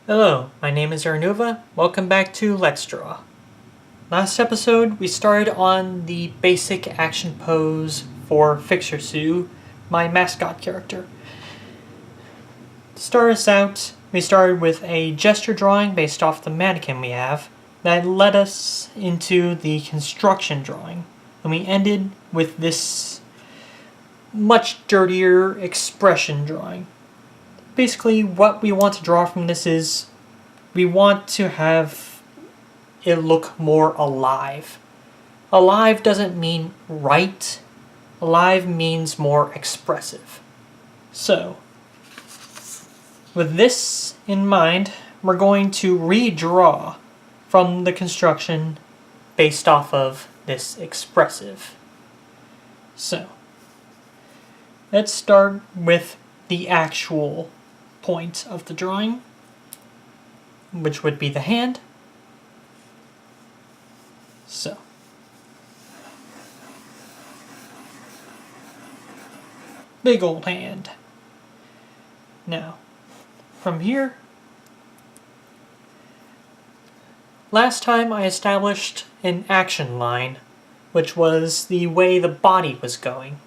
Hello, my name is Airanuva. Welcome back to Let's Draw. Last episode, we started on the basic action pose for Fixer Sue, my mascot character. To start us out, we started with a gesture drawing based off the mannequin we have that led us into the construction drawing, and we ended with this much dirtier expression drawing. Basically, what we want to draw from this is we want to have it look more alive. Alive doesn't mean right. Alive means more expressive. So, with this in mind, we're going to redraw from the construction based off of this expressive. So, let's start with the actual point of the drawing, which would be the hand. So, big old hand. Now, from here, last time I established an action line, which was the way the body was going.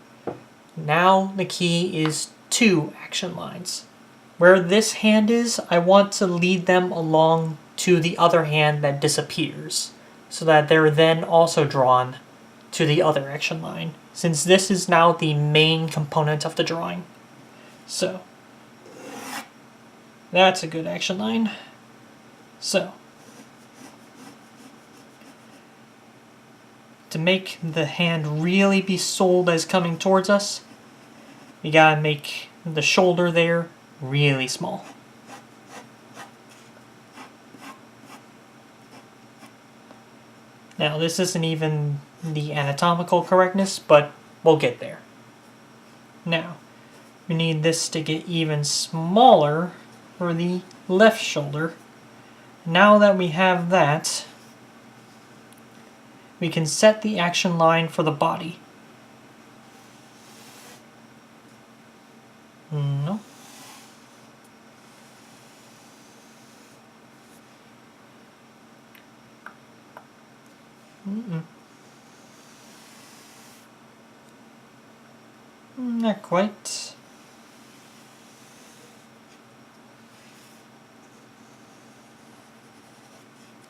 Now the key is 2 action lines. Where this hand is, I want to lead them along to the other hand that disappears, so that they're then also drawn to the other action line, since this is now the main component of the drawing. So, that's a good action line. So, to make the hand really be sold as coming towards us, we gotta make the shoulder there really small. Now, this isn't even the anatomical correctness, but we'll get there. Now, we need this to get even smaller for the left shoulder. Now that we have that, we can set the action line for the body. No. Not quite.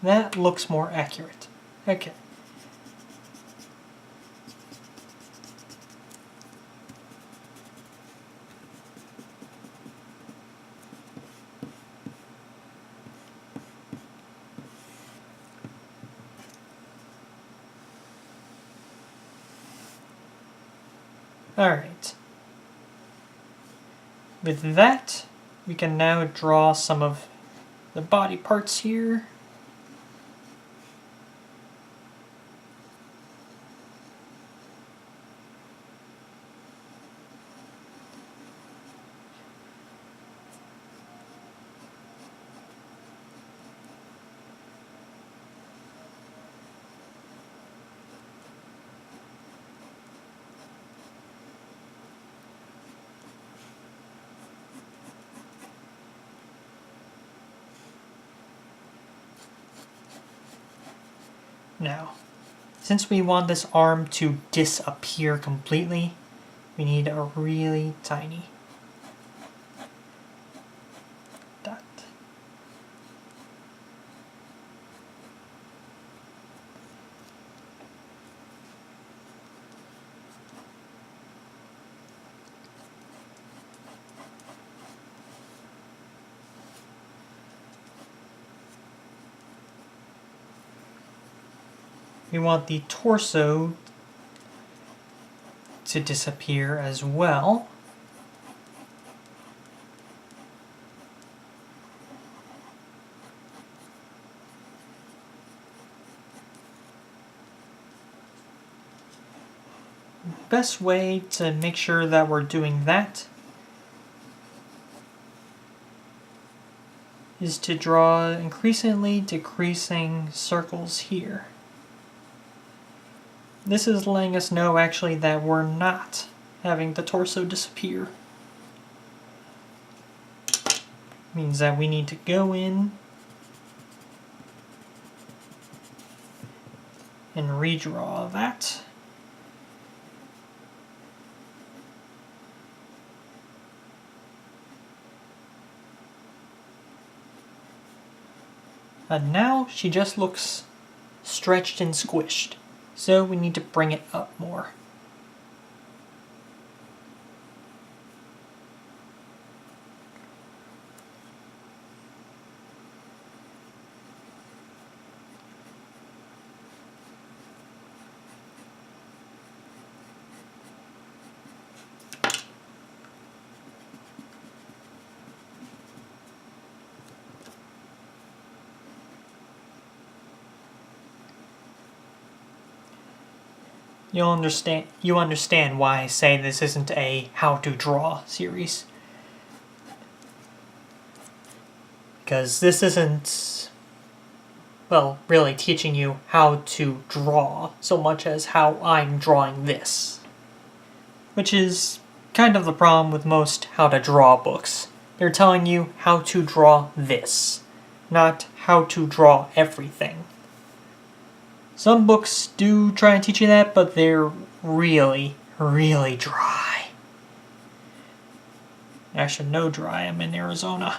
That looks more accurate. Okay. Alright. With that, we can now draw some of the body parts here. Now, since we want this arm to disappear completely, we need a really tiny dot. We want the torso to disappear as well. Best way to make sure that we're doing that is to draw increasingly decreasing circles here. This is letting us know actually that we're not having the torso disappear. Means that we need to go in and redraw that. And now she just looks stretched and squished, so we need to bring it up more. You understand why I say this isn't a how to draw series. Because this isn't, well, really teaching you how to draw so much as how I'm drawing this. Which is kind of the problem with most how to draw books. They're telling you how to draw this, not how to draw everything. Some books do try and teach you that, but they're really, really dry. Actually, no dry. I'm in Arizona,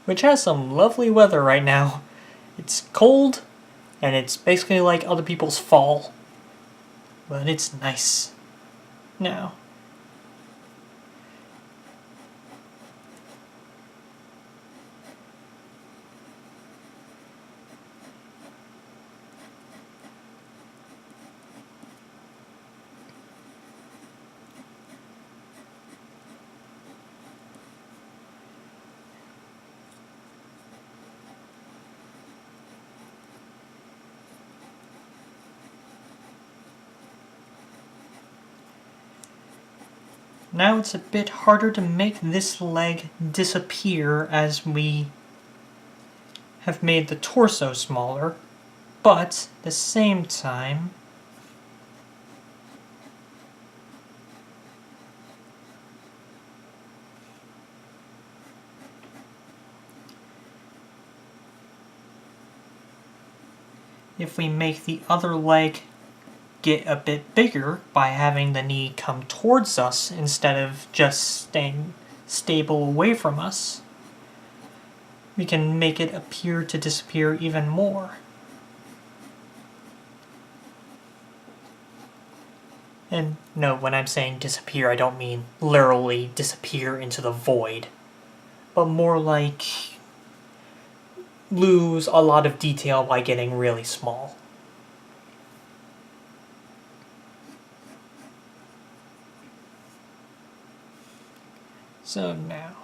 which has some lovely weather right now. It's cold, and it's basically like other people's fall, but it's nice now. Now it's a bit harder to make this leg disappear as we have made the torso smaller, but at the same time, if we make the other leg get a bit bigger by having the knee come towards us instead of just staying stable away from us, we can make it appear to disappear even more. And no, when I'm saying disappear, I don't mean literally disappear into the void, but more like lose a lot of detail by getting really small. So now,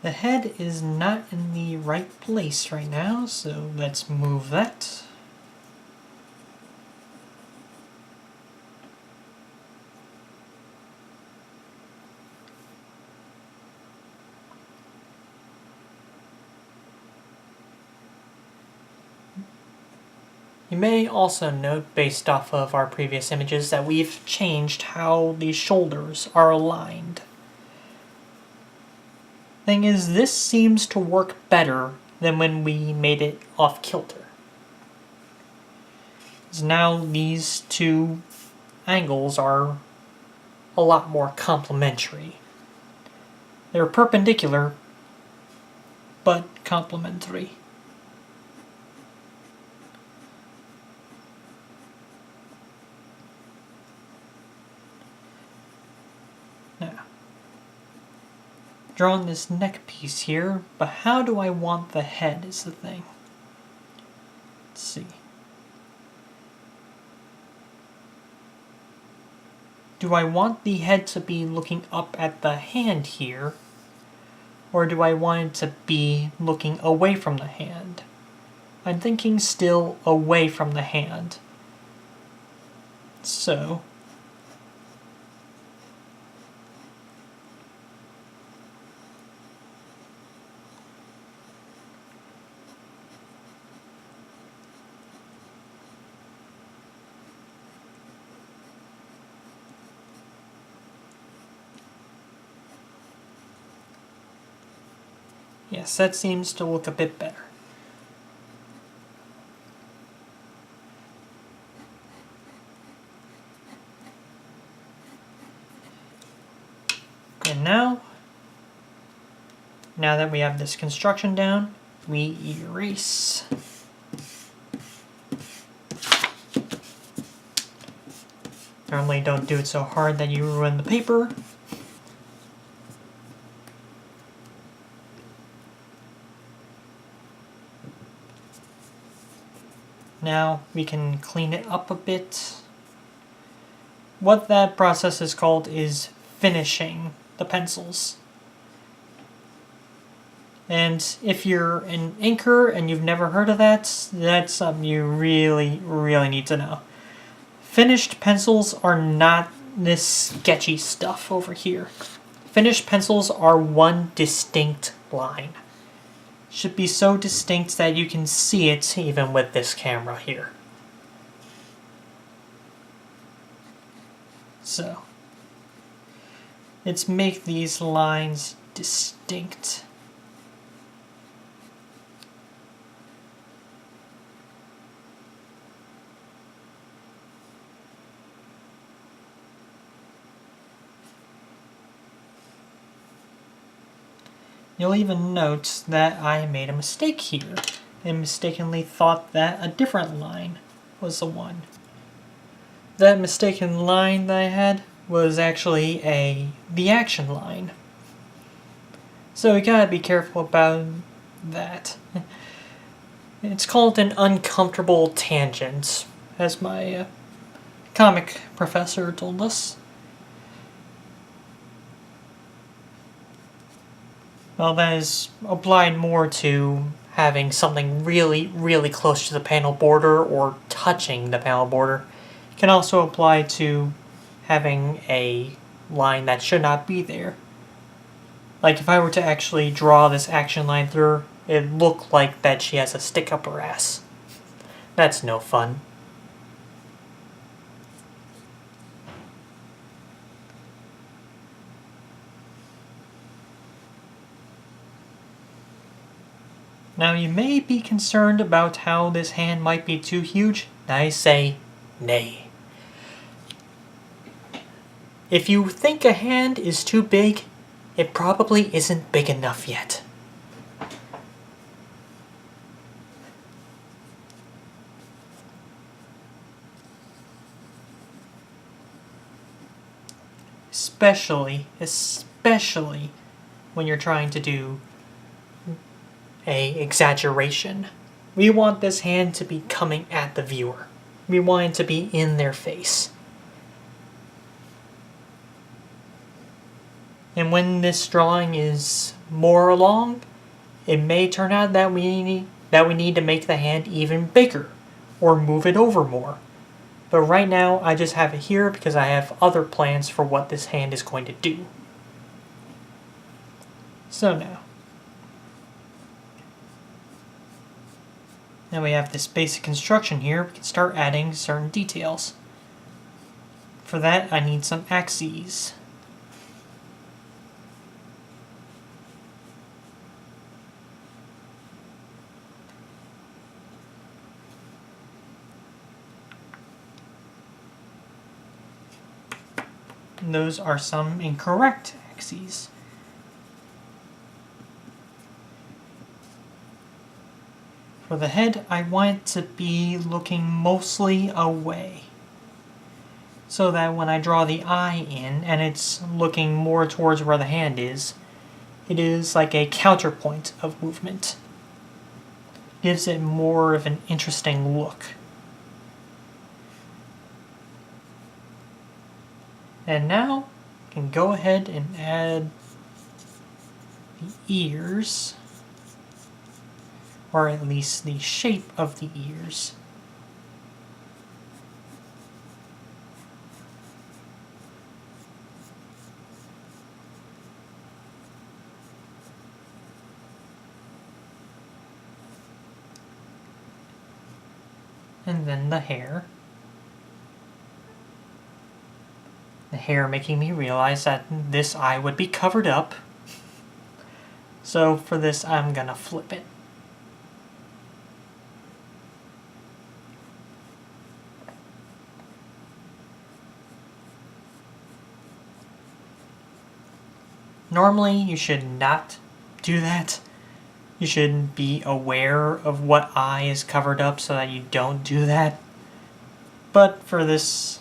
the head is not in the right place right now, so let's move that. You may also note, based off of our previous images, that we've changed how the shoulders are aligned. Thing is, this seems to work better than when we made it off kilter. Now these two angles are a lot more complementary. They're perpendicular, but complementary. Now, drawing this neck piece here, but how do I want the head is the thing. Let's see. Do I want the head to be looking up at the hand here, or do I want it to be looking away from the hand? I'm thinking still away from the hand. So, yes, that seems to look a bit better. And now that we have this construction down, we erase. Normally don't do it so hard that you ruin the paper. Now we can clean it up a bit. What that process is called is finishing the pencils. And if you're an inker and you've never heard of that, that's something you really, really need to know. Finished pencils are not this sketchy stuff over here. Finished pencils are one distinct line. Should be so distinct that you can see it even with this camera here. So, let's make these lines distinct. You'll even note that I made a mistake here and mistakenly thought that a different line was the one. That mistaken line that I had was actually the action line. So you gotta be careful about that. It's called an uncomfortable tangent, as my comic professor told us. Well, that is applied more to having something really, really close to the panel border or touching the panel border. It can also apply to having a line that should not be there. Like if I were to actually draw this action line through, it'd look like that she has a stick up her ass. That's no fun. Now you may be concerned about how this hand might be too huge. I say nay. If you think a hand is too big, it probably isn't big enough yet. Especially when you're trying to do a exaggeration. We want this hand to be coming at the viewer. We want it to be in their face. And when this drawing is more along, it may turn out that we need to make the hand even bigger or move it over more. But right now I just have it here because I have other plans for what this hand is going to do. So now we have this basic construction here, we can start adding certain details. For that I need some axes. And those are some incorrect axes. For the head, I want it to be looking mostly away. So that when I draw the eye in and it's looking more towards where the hand is, it is like a counterpoint of movement. Gives it more of an interesting look. And now, I can go ahead and add the ears. or at least the shape of the ears. And then the hair. The hair making me realize that this eye would be covered up. So for this, I'm gonna flip it. Normally, you should not do that. You should be aware of what eye is covered up so that you don't do that. But for this,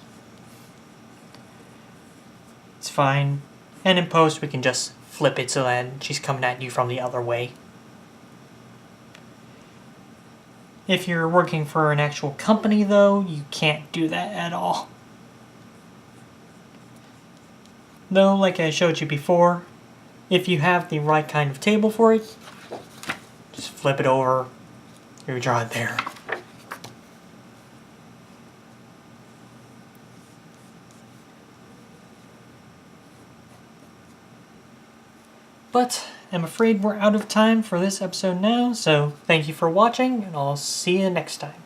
it's fine. And in post, we can just flip it so that she's coming at you from the other way. If you're working for an actual company, though, you can't do that at all. Though, like I showed you before, if you have the right kind of table for it, just flip it over, you draw it there. But I'm afraid we're out of time for this episode now, so thank you for watching, and I'll see you next time.